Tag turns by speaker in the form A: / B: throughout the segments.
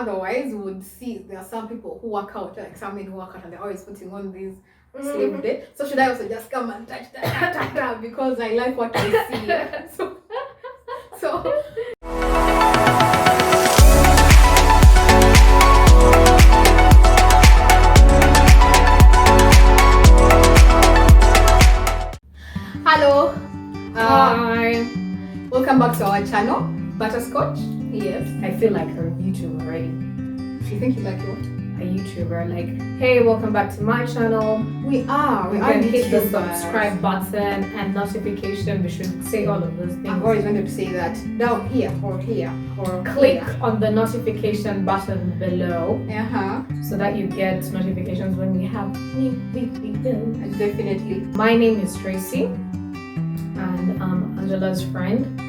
A: Otherwise, we would see there are some people who work out, like some men who work out, and they're always putting on these sleeve day. So should I also just come and touch that because I like what I see? So. Hello.
B: Hi.
A: Welcome back to our channel, Butterscotch.
B: Yes, I feel like a YouTuber already.
A: You think you like what?
B: A YouTuber, like, hey, welcome back to my channel.
A: We are.
B: You can hit the subscribe button and notification. We should say all of those things.
A: I've always wanted to say that down here or
B: click on the notification button below.
A: So
B: that you get notifications when we have new weekly videos.
A: Definitely.
B: My name is Tracy, and I'm Angela's friend.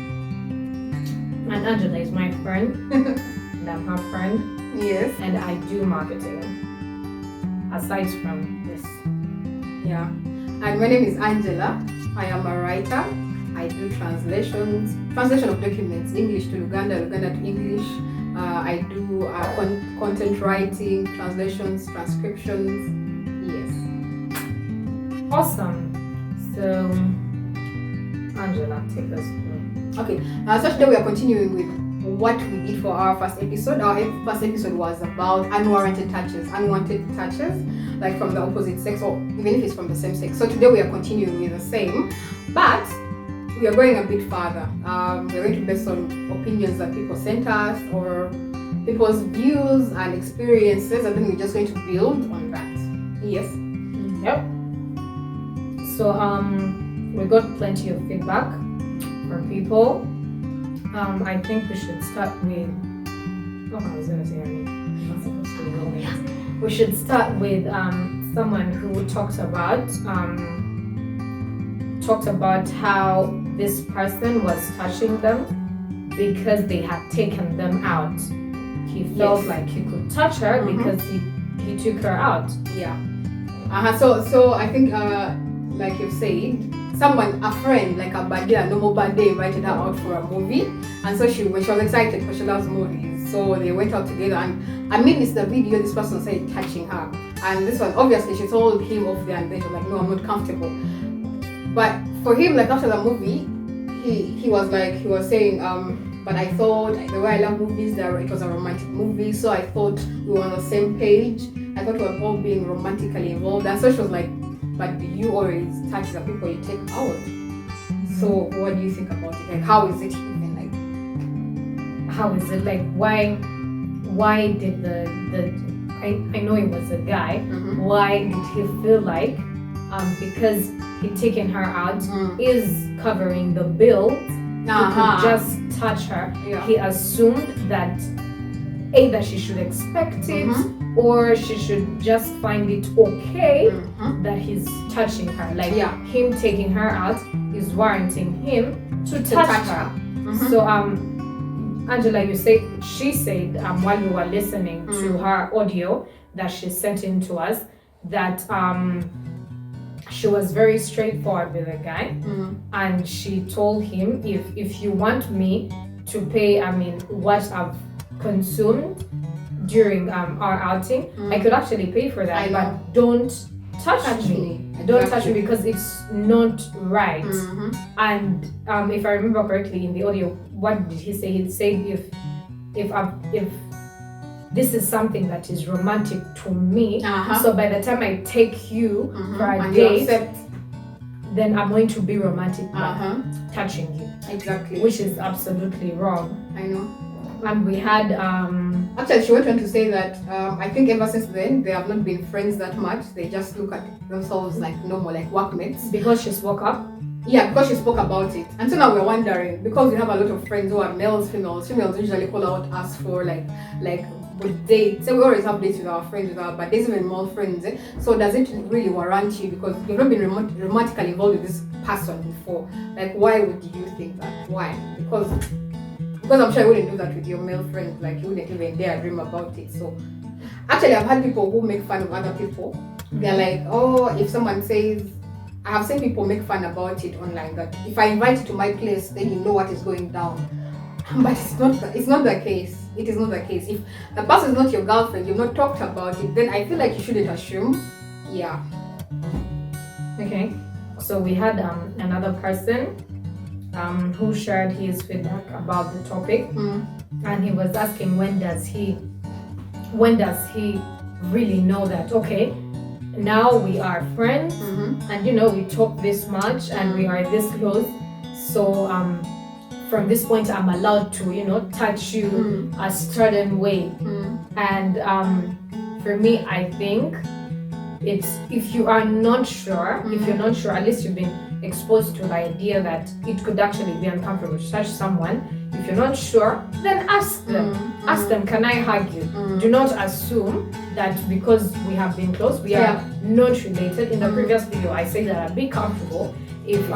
B: And Angela is my friend, and I'm her friend.
A: Yes.
B: And I do marketing, aside from this.
A: Yeah. And my name is Angela. I am a writer. I do translation of documents, English to Luganda, Luganda to English. I do content writing, translations, transcriptions. Yes.
B: Awesome. So, Angela, take us through.
A: Okay, so today we are continuing with what we did for our first episode. Our first episode was about unwanted touches, like from the opposite sex, or even if it's from the same sex. So today we are continuing with the same, but we are going a bit further. We're going to base on opinions that people sent us or people's views and experiences, and then we're just going to build on that. Yes.
B: Yep. So we got plenty of feedback from people. I think we should start with. Oh, I was gonna say her name. Not supposed to know. We should start with someone who talked about how this person was touching them because they had taken them out. He felt like he could touch her because he took her out.
A: Yeah. So I think like you've said, a friend, like a normal birthday, invited her out for a movie, and so she was excited because she loves movies. So they went out together, and it's the video this person said touching her, and this one obviously she told him off there, and then she was like, no, I'm not comfortable. But for him, like after the movie, he was saying, but I thought the way I love movies, it was a romantic movie, so I thought we were on the same page. I thought we were all being romantically involved, and so she was like, but do you always touch the people you take out? So what do you think about it? Like, how is it even like?
B: How is it like? Why did I know it was a guy. Why did he feel like because he'd taken her out is covering the bill, he could just touch her. Yeah. He assumed that either she should expect it or she should just find it okay that he's touching her. Like him taking her out is warranting him to touch her. So Angela, she said while we were listening to her audio that she sent in to us that she was very straightforward with the guy, and she told him if you want me to pay what I've consumed during our outing, I could actually pay for that, but don't touch me. Don't touch me because it's not right. And if I remember correctly in the audio, what did he say? He said if this is something that is romantic to me, so by the time I take you for a date, then I'm going to be romantic by touching you.
A: Exactly.
B: Which is absolutely wrong.
A: I know.
B: And we had
A: actually she went on to say that I think ever since then they have not been friends that much. They just look at themselves like normal, like workmates.
B: Because she spoke up?
A: Yeah, because she spoke about it. And so now we're wondering, because we have a lot of friends who are males, females usually call out us for like with dates. So we always have dates with our friends, but there's even more friends. So does it really warrant you, because you've not been romantically involved with this person before? Like, why would you think that? Why? Because I'm sure you wouldn't do that with your male friends. Like, you wouldn't even dare dream about it. So actually I've had people who make fun of other people. They're like, oh, if someone says, I have seen people make fun about it online, that if I invite you to my place, then you know what is going down. But it's not the case. it is not the case. If the person is not your girlfriend, you've not talked about it, then I feel like you shouldn't assume. Yeah.
B: Okay. So we had another person who shared his feedback about the topic, and he was asking when does he really know that, okay, now we are friends, and we talk this much and we are this close, so from this point I'm allowed to touch you a certain way. And for me, I think it's, if you're not sure, at least you've been exposed to the idea that it could actually be uncomfortable to touch someone. If you're not sure, then ask them, can I hug you? Do not assume that because we have been close, we are not related. In the previous video, I said that I'd be comfortable if we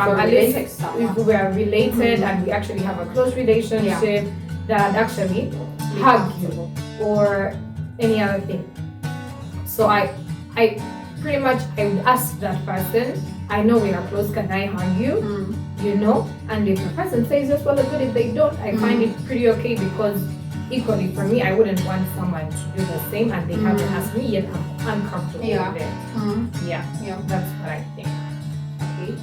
B: are related and we actually have a close relationship, that I'd actually hug you or any other thing. So I pretty much, I would ask that person, I know we are close, can I hug you? And if the person says yes, well good. If they don't, I find it pretty okay, because equally for me, I wouldn't want someone to do the same and they haven't asked me yet, I'm uncomfortable with it. Yeah, that's what I think.
A: Okay.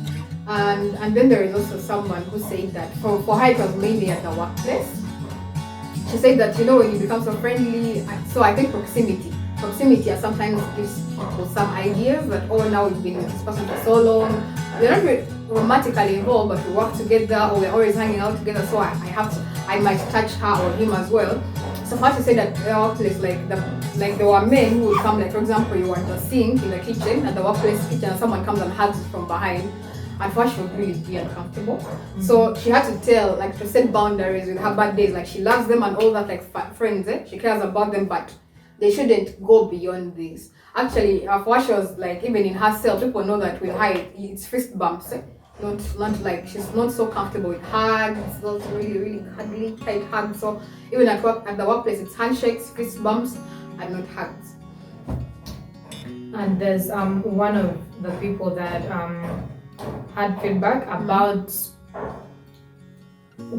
A: And then there is also someone who said that for her it was mainly at the workplace. She said that when you become so friendly, so I think proximity sometimes gives people some ideas that, oh, now we've been with this person for so long, we're not really romantically involved, but we work together, or we're always hanging out together, so I might touch her or him as well. So for her to say that the workplace, like there were men who would come, like for example, you were at the sink in the kitchen, at the workplace kitchen, and someone comes and hugs you from behind, and for her she would really be uncomfortable. So she had to tell, like, to set boundaries with her bad days, like she loves them and all that, like friends, she cares about them, but they shouldn't go beyond this. Actually, for her, she was like, even in herself, people know that with her, it's fist bumps. Not like, she's not so comfortable with hugs, not really, really cuddly, tight hugs. So even at work, at the workplace, it's handshakes, fist bumps, and not hugs.
B: And there's one of the people that had feedback about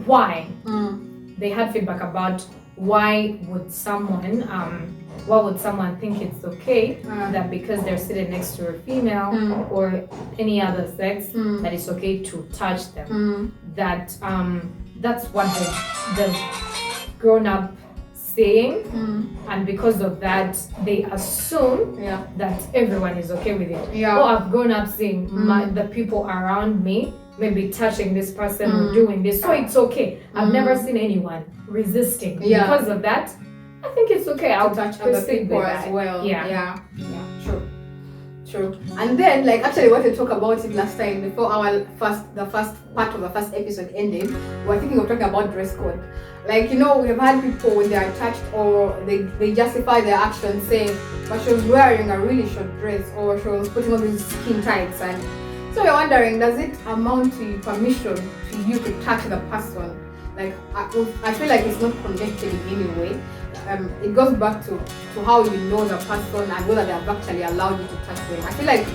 B: why. They had feedback about why would someone think it's okay that because they're sitting next to a female or any other sex, that it's okay to touch them. That's what the grown up saying, and because of that they assume that everyone is okay with it. Or I've grown up seeing the people around me maybe touching this person or doing this, so it's okay. I've never seen anyone resisting. Because of that, I think it's okay. I'll
A: touch other people as well.
B: Yeah,
A: true. And then, like, actually what we talked about it last time before the first part of the first episode ended, we were thinking of talking about dress code. Like, we've had people when they are touched or they justify their actions saying, but she was wearing a really short dress, or she was putting on these skin tights, and so we're wondering, does it amount to permission to you to touch the person? Like, I feel like it's not connected in any way. It goes back to how you know the person and whether they have actually allowed you to touch them. I feel like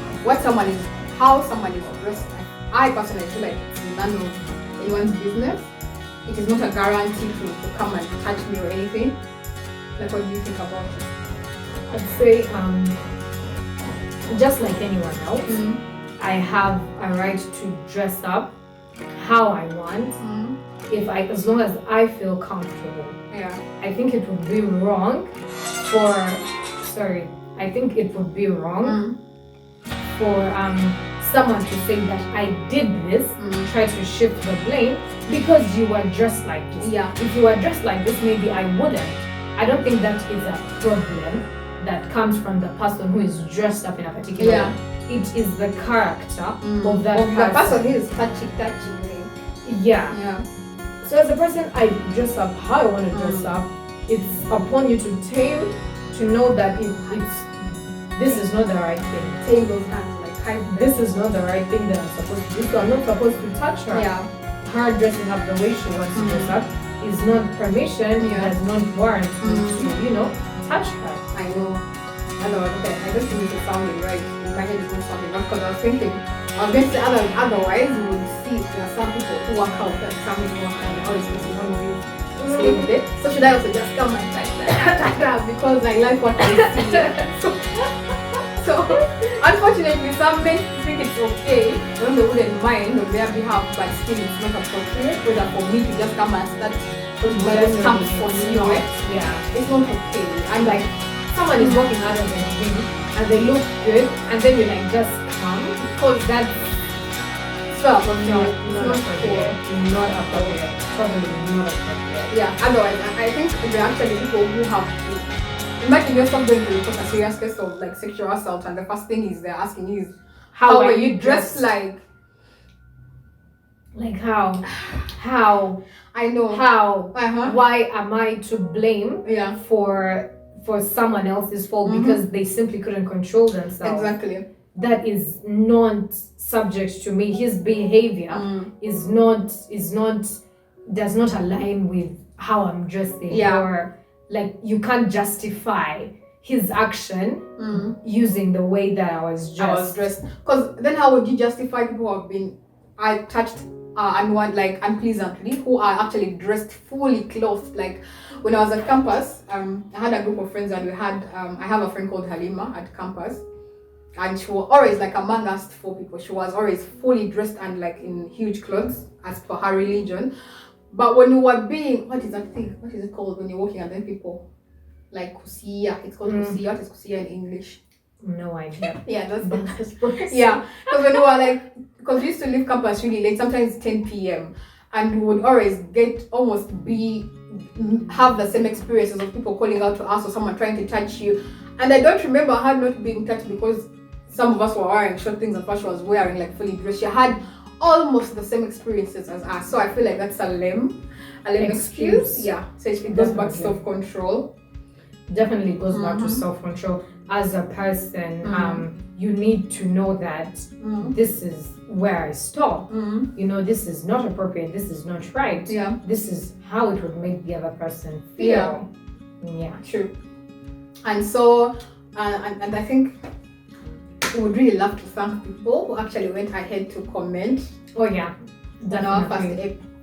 A: how someone is dressed, I personally feel like it's none of anyone's business. It is not a guarantee to come and touch me or anything. Like, what do you think about it?
B: I'd say, just like anyone else, I have a right to dress up how I want, as long as I feel comfortable. I think it would be wrong for someone to say that I did this, try to shift the blame because you were dressed like this. If you were dressed like this, maybe I wouldn't. I don't think that is a problem that comes from the person who is dressed up in a particular way. It is the character of that person.
A: The person who is touchy.
B: So as a person, I dress up how I want to dress up. It's upon you to tame, to know that this is not the right thing.
A: Tame those hands, like hide them.
B: This is not the right thing that I'm supposed to do. So I'm not supposed to touch her. Her dressing up the way she wants to dress up is not permission. It does not warrant me to, touch her.
A: I know. I don't think it's sounding right. In my head, it's not sounding right, because I was going to say otherwise you would see there are some people who work out and some people work out. How is this one of you? slave with it. So should I also just come and touch that because I like what I see? So unfortunately, some men think it's okay when they wouldn't mind on their behalf, but still it's not appropriate. Whether for me to just come and start putting my own stamp on you,
B: Yeah.
A: it's not okay.
B: And like someone is walking out of the gym and they look good, and then you like just come because that's
A: so
B: not
A: appropriate.
B: not appropriate. Not appropriate. Totally not appropriate.
A: Yeah, otherwise, I think there are actually people who have. Imagine yourself going to report a serious case of like sexual assault, and the first thing is they're asking you is, how are you dressed like?
B: Like how? How?
A: I know.
B: How?
A: Uh-huh.
B: Why am I to blame
A: Yeah.
B: for someone else's fault because they simply couldn't control themselves?
A: Exactly.
B: That is not subject to me. His behavior is not does not align with how I'm dressing.
A: Yeah.
B: Or like you can't justify his action using the way that I was dressed.
A: Because then how would you justify people who have been touched unpleasantly, who are actually dressed fully clothed? Like when I was at campus, I had a group of friends, and we had I have a friend called Halima at campus, and she was always like among us 4 people. She was always fully dressed and like in huge clothes as per her religion. But when you were being, what is that thing? What is it called when you're walking and then people like kusia? It's called kusia. What is kusia in English?
B: No idea.
A: Yeah, that's
B: the
A: yeah. Because when we were like, because we used to leave campus really late, sometimes 10 p.m. and we would always have the same experiences of people calling out to us or someone trying to touch you. And I don't remember her not being touched because some of us were wearing short things and she was wearing like fully dressed. She had almost the same experiences as us. So I feel like that's a lame excuse. Yeah. So it goes back to self-control.
B: Definitely goes back to self-control. As a person, you need to know that this is where I stop. You know, this is not appropriate. This is not right.
A: Yeah.
B: This is how it would make the other person feel. Yeah.
A: True. And so, and I think we would really love to thank people who actually went ahead to comment.
B: Oh yeah,
A: on our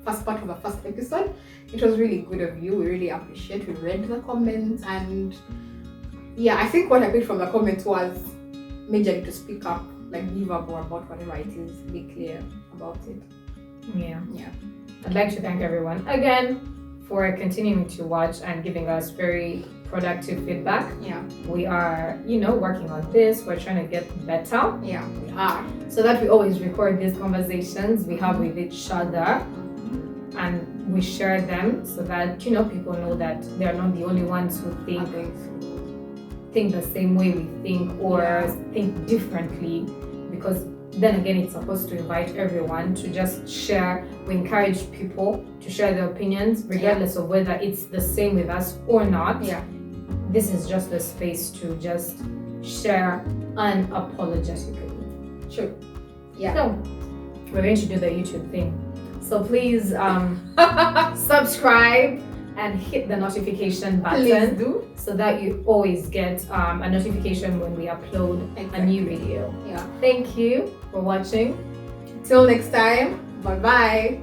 A: first part of our first episode. It was really good of you. We really appreciate. We read the comments, and yeah, I think what I picked from the comments was majorly to speak up, like be verbal about whatever it is, be clear about it.
B: Yeah.
A: Yeah.
B: I'd like to thank everyone again for continuing to watch and giving us very productive feedback.
A: Yeah.
B: We are, working on this. We're trying to get better.
A: Yeah, we are.
B: So that we always record these conversations we have with each other and we share them so that, people know that they're not the only ones who think the same way we think or think differently, because then again it's supposed to invite everyone to just share. We encourage people to share their opinions regardless of whether it's the same with us or not.
A: Yeah.
B: This is just a space to just share unapologetically.
A: True. Yeah.
B: So we're going to do the YouTube thing. So please subscribe and hit the notification button.
A: Please do.
B: So that you always get a notification when we upload a new video.
A: Yeah.
B: Thank you for watching.
A: Till next time. Bye-bye.